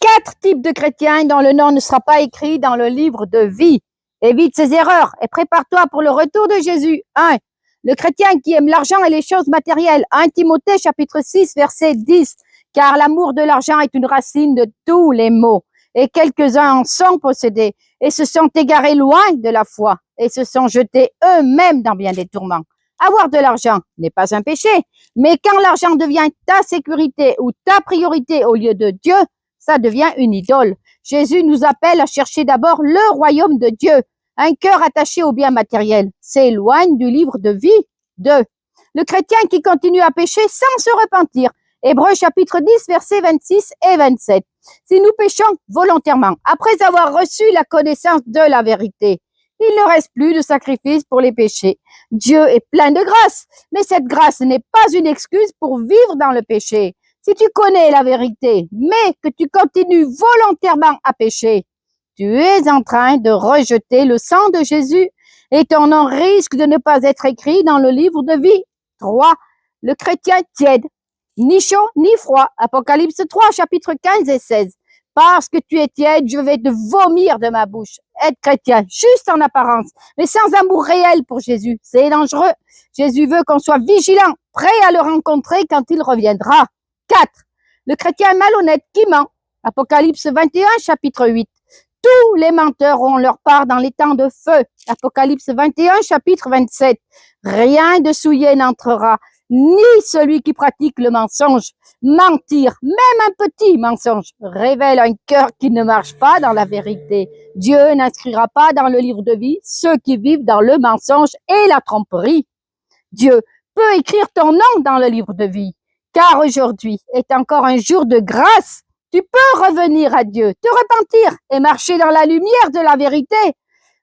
4 types de chrétiens dont le nom ne sera pas écrit dans le livre de vie. Évite ces erreurs et prépare-toi pour le retour de Jésus. 1. Le chrétien qui aime l'argent et les choses matérielles. 1 Timothée chapitre 6 verset 10. Car l'amour de l'argent est une racine de tous les maux. Et quelques-uns en sont possédés et se sont égarés loin de la foi et se sont jetés eux-mêmes dans bien des tourments. Avoir de l'argent n'est pas un péché, mais quand l'argent devient ta sécurité ou ta priorité au lieu de Dieu, ça devient une idole. Jésus nous appelle à chercher d'abord le royaume de Dieu. Un cœur attaché aux biens matériels s'éloigne du livre de vie. 2. Le chrétien qui continue à pécher sans se repentir. Hébreux chapitre 10, versets 26 et 27. Si nous péchons volontairement, après avoir reçu la connaissance de la vérité, il ne reste plus de sacrifice pour les péchés. Dieu est plein de grâce, mais cette grâce n'est pas une excuse pour vivre dans le péché. Si tu connais la vérité, mais que tu continues volontairement à pécher, tu es en train de rejeter le sang de Jésus et ton nom risque de ne pas être écrit dans le livre de vie. 3. Le chrétien tiède, ni chaud ni froid. Apocalypse 3, chapitre 15 et 16. Parce que tu es tiède, je vais te vomir de ma bouche. Être chrétien, juste en apparence, mais sans amour réel pour Jésus, c'est dangereux. Jésus veut qu'on soit vigilant, prêt à le rencontrer quand il reviendra. 4. Le chrétien malhonnête qui ment. Apocalypse 21, chapitre 8. Tous les menteurs ont leur part dans les temps de feu. Apocalypse 21, chapitre 27. Rien de souillé n'entrera, ni celui qui pratique le mensonge. Mentir, même un petit mensonge, révèle un cœur qui ne marche pas dans la vérité. Dieu n'inscrira pas dans le livre de vie ceux qui vivent dans le mensonge et la tromperie. Dieu peut écrire ton nom dans le livre de vie, car aujourd'hui est encore un jour de grâce. Tu peux revenir à Dieu, te repentir et marcher dans la lumière de la vérité.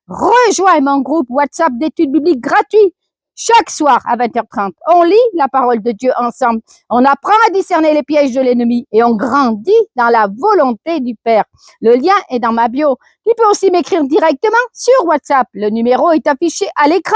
Rejoins mon groupe WhatsApp d'études bibliques gratuit. Chaque soir à 20h30, on lit la parole de Dieu ensemble. On apprend à discerner les pièges de l'ennemi et on grandit dans la volonté du Père. Le lien est dans ma bio. Tu peux aussi m'écrire directement sur WhatsApp. Le numéro est affiché à l'écran.